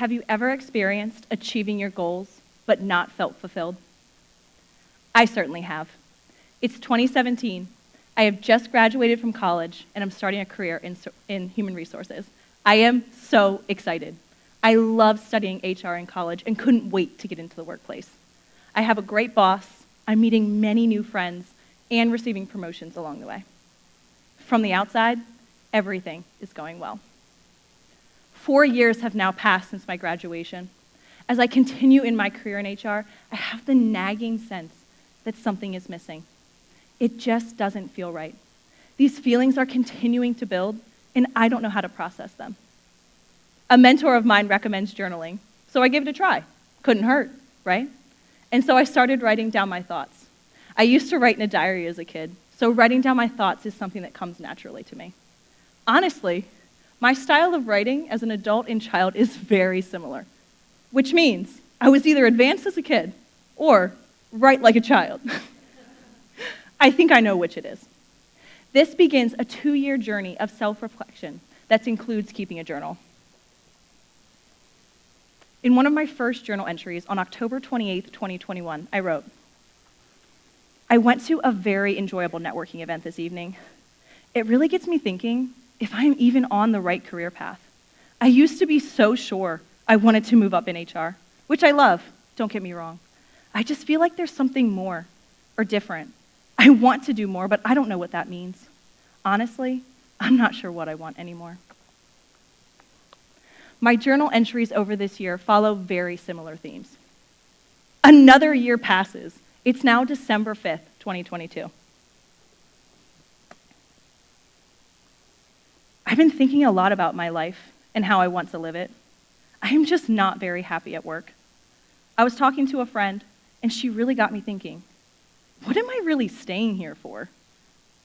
Have you ever experienced achieving your goals but not felt fulfilled? I certainly have. It's 2017. I have just graduated from college and I'm starting a career in human resources. I am so excited. I loved studying HR in college and couldn't wait to get into the workplace. I have a great boss, I'm meeting many new friends, and receiving promotions along the way. From the outside, everything is going well. 4 years have now passed since my graduation. As I continue in my career in HR, I have the nagging sense that something is missing. It just doesn't feel right. These feelings are continuing to build, and I don't know how to process them. A mentor of mine recommends journaling, so I give it a try. Couldn't hurt, right? And so I started writing down my thoughts. I used to write in a diary as a kid, so writing down my thoughts is something that comes naturally to me. Honestly, my style of writing as an adult and child is very similar, which means I was either advanced as a kid or write like a child. I think I know which it is. This begins a 2-year journey of self-reflection that includes keeping a journal. In one of my first journal entries on October 28th, 2021, I wrote, I went to a very enjoyable networking event this evening. It really gets me thinking if I am even on the right career path. I used to be so sure I wanted to move up in HR, which I love, don't get me wrong. I just feel like there's something more or different. I want to do more, but I don't know what that means. Honestly, I'm not sure what I want anymore. My journal entries over this year follow very similar themes. Another year passes. It's now December 5th, 2022. I've been thinking a lot about my life and how I want to live it. I am just not very happy at work. I was talking to a friend, and she really got me thinking, what am I really staying here for?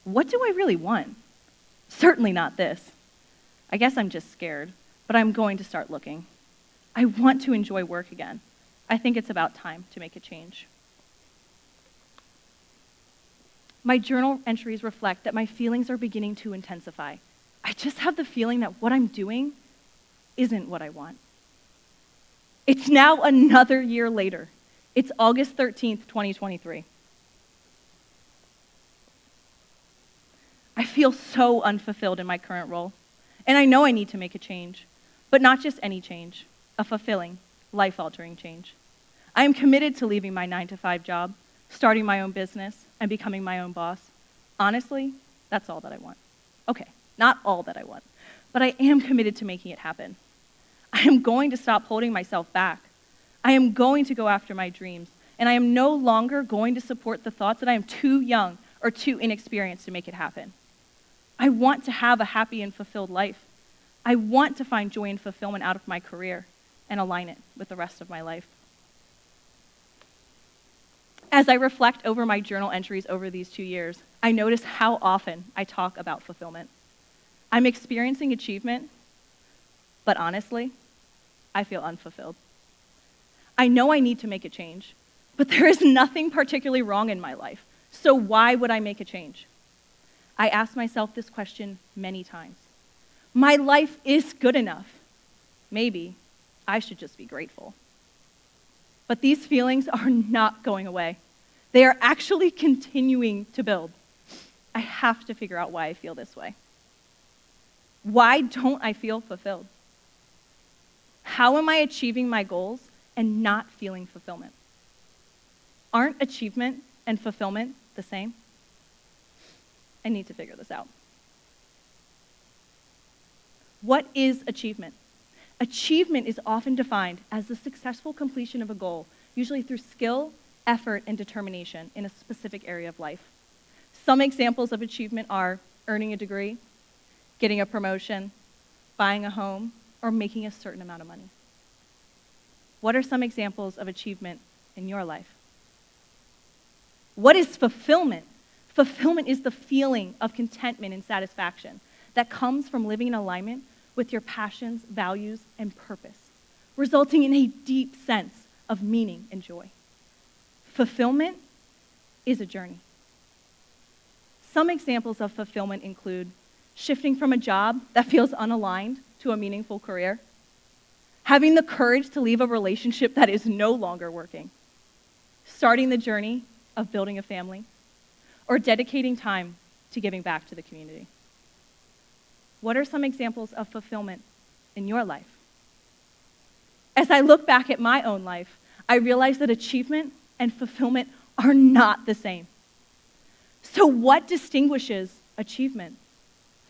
What do I really want? Certainly not this. I guess I'm just scared, but I'm going to start looking. I want to enjoy work again. I think it's about time to make a change. My journal entries reflect that my feelings are beginning to intensify. I just have the feeling that what I'm doing isn't what I want. It's now another year later. It's August 13th, 2023. I feel so unfulfilled in my current role, and I know I need to make a change, but not just any change, a fulfilling, life-altering change. I am committed to leaving my 9-to-5 job, starting my own business, and becoming my own boss. Honestly, that's all that I want. Okay, not all that I want, but I am committed to making it happen. I am going to stop holding myself back. I am going to go after my dreams, and I am no longer going to support the thoughts that I am too young or too inexperienced to make it happen. I want to have a happy and fulfilled life. I want to find joy and fulfillment out of my career and align it with the rest of my life. As I reflect over my journal entries over these 2 years, I notice how often I talk about fulfillment. I'm experiencing achievement, but honestly, I feel unfulfilled. I know I need to make a change, but there is nothing particularly wrong in my life, so why would I make a change? I ask myself this question many times. My life is good enough. Maybe I should just be grateful. But these feelings are not going away. They are actually continuing to build. I have to figure out why I feel this way. Why don't I feel fulfilled? How am I achieving my goals and not feeling fulfillment? Aren't achievement and fulfillment the same? I need to figure this out. What is achievement? Achievement is often defined as the successful completion of a goal, usually through skill, effort, and determination in a specific area of life. Some examples of achievement are earning a degree, getting a promotion, buying a home, or making a certain amount of money. What are some examples of achievement in your life? What is fulfillment? Fulfillment is the feeling of contentment and satisfaction that comes from living in alignment with your passions, values, and purpose, resulting in a deep sense of meaning and joy. Fulfillment is a journey. Some examples of fulfillment include shifting from a job that feels unaligned to a meaningful career, having the courage to leave a relationship that is no longer working, starting the journey of building a family, or dedicating time to giving back to the community. What are some examples of fulfillment in your life? As I look back at my own life, I realize that achievement and fulfillment are not the same. So what distinguishes achievement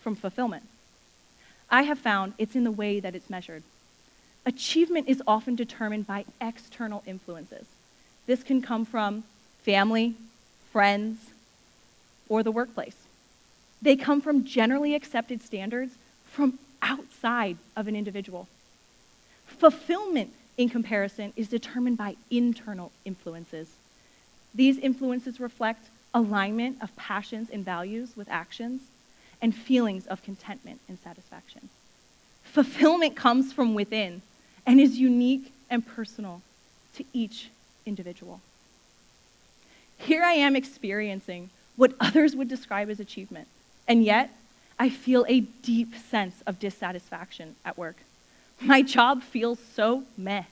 from fulfillment? I have found it's in the way that it's measured. Achievement is often determined by external influences. This can come from family, friends, or the workplace. They come from generally accepted standards from outside of an individual. Fulfillment, in comparison, is determined by internal influences. These influences reflect alignment of passions and values with actions and feelings of contentment and satisfaction. Fulfillment comes from within and is unique and personal to each individual. Here I am experiencing what others would describe as achievement, and yet I feel a deep sense of dissatisfaction at work. My job feels so meh.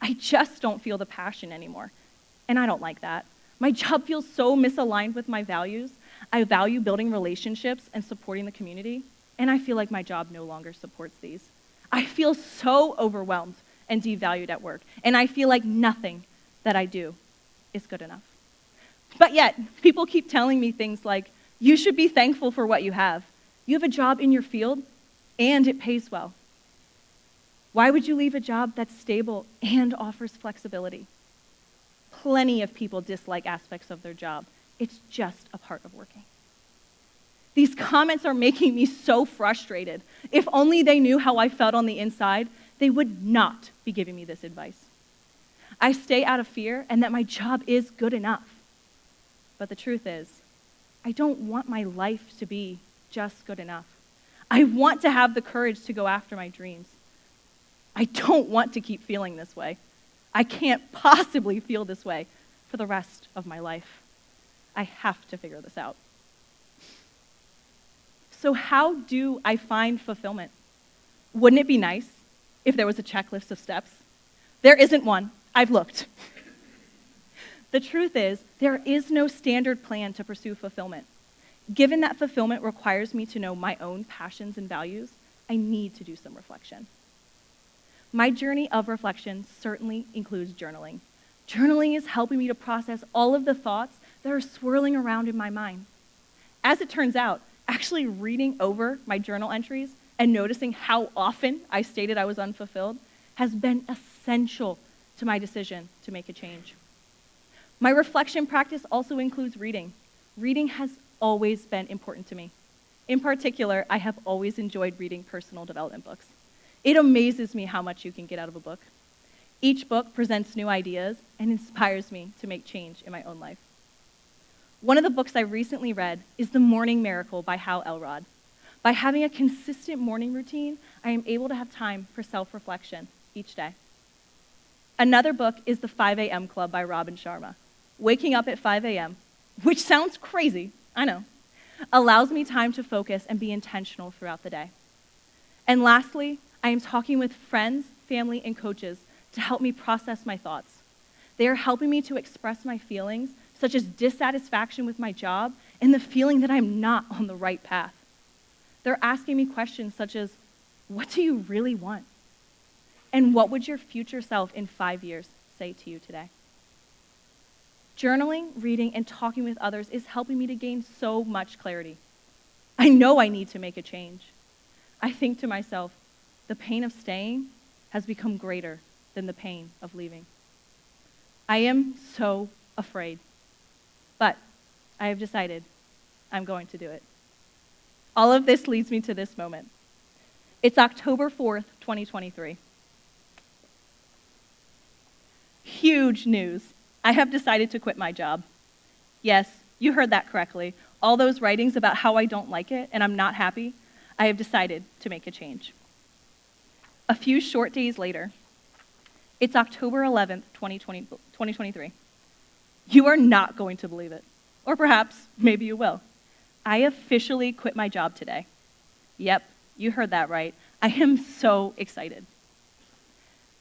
I just don't feel the passion anymore, and I don't like that. My job feels so misaligned with my values. I value building relationships and supporting the community, and I feel like my job no longer supports these. I feel so overwhelmed and devalued at work, and I feel like nothing that I do is good enough. But yet, people keep telling me things like, you should be thankful for what you have. You have a job in your field, and it pays well. Why would you leave a job that's stable and offers flexibility? Plenty of people dislike aspects of their job. It's just a part of working. These comments are making me so frustrated. If only they knew how I felt on the inside, they would not be giving me this advice. I stay out of fear and that my job is good enough. But the truth is, I don't want my life to be just good enough. I want to have the courage to go after my dreams. I don't want to keep feeling this way. I can't possibly feel this way for the rest of my life. I have to figure this out. So how do I find fulfillment? Wouldn't it be nice if there was a checklist of steps? There isn't one. I've looked. The truth is, there is no standard plan to pursue fulfillment. Given that fulfillment requires me to know my own passions and values, I need to do some reflection. My journey of reflection certainly includes journaling. Journaling is helping me to process all of the thoughts that are swirling around in my mind. As it turns out, actually reading over my journal entries and noticing how often I stated I was unfulfilled has been essential to my decision to make a change. My reflection practice also includes reading. Reading has always been important to me. In particular, I have always enjoyed reading personal development books. It amazes me how much you can get out of a book. Each book presents new ideas and inspires me to make change in my own life. One of the books I recently read is The Morning Miracle by Hal Elrod. By having a consistent morning routine, I am able to have time for self-reflection each day. Another book is The 5 a.m. Club by Robin Sharma. Waking up at 5 a.m., which sounds crazy, I know, allows me time to focus and be intentional throughout the day. And lastly, I am talking with friends, family, and coaches to help me process my thoughts. They are helping me to express my feelings, such as dissatisfaction with my job and the feeling that I'm not on the right path. They're asking me questions such as, what do you really want? And what would your future self in 5 years say to you today? Journaling, reading, and talking with others is helping me to gain so much clarity. I know I need to make a change. I think to myself, the pain of staying has become greater than the pain of leaving. I am so afraid, but I have decided I'm going to do it. All of this leads me to this moment. It's October 4th, 2023. Huge news. I have decided to quit my job. Yes, you heard that correctly. All those writings about how I don't like it and I'm not happy, I have decided to make a change. A few short days later, it's October 11th, 2023. You are not going to believe it. Or perhaps, maybe you will. I officially quit my job today. Yep, you heard that right. I am so excited.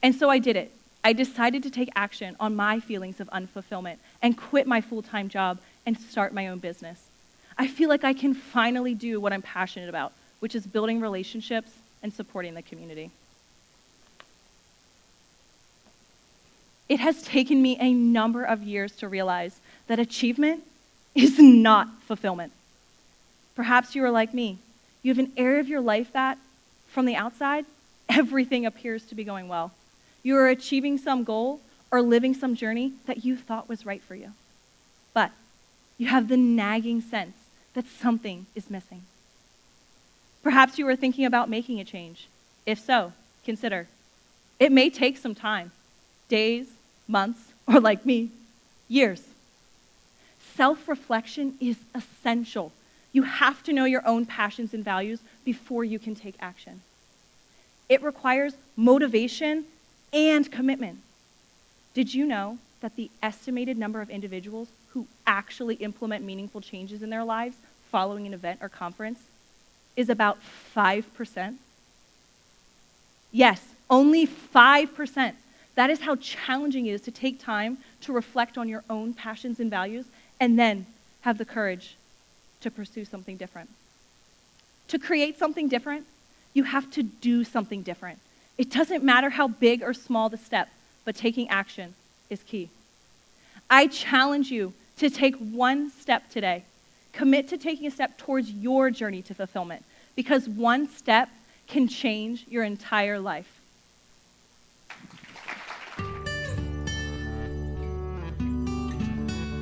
And so I did it. I decided to take action on my feelings of unfulfillment and quit my full-time job and start my own business. I feel like I can finally do what I'm passionate about, which is building relationships and supporting the community. It has taken me a number of years to realize that achievement is not fulfillment. Perhaps you are like me. You have an area of your life that, from the outside, everything appears to be going well. You are achieving some goal or living some journey that you thought was right for you. But you have the nagging sense that something is missing. Perhaps you are thinking about making a change. If so, consider. It may take some time, days, months, or like me, years. Self-reflection is essential. You have to know your own passions and values before you can take action. It requires motivation and commitment. Did you know that the estimated number of individuals who actually implement meaningful changes in their lives following an event or conference is about 5%? Yes, only 5%. That is how challenging it is to take time to reflect on your own passions and values and then have the courage to pursue something different. To create something different, you have to do something different. It doesn't matter how big or small the step, but taking action is key. I challenge you to take one step today. Commit to taking a step towards your journey to fulfillment, because one step can change your entire life.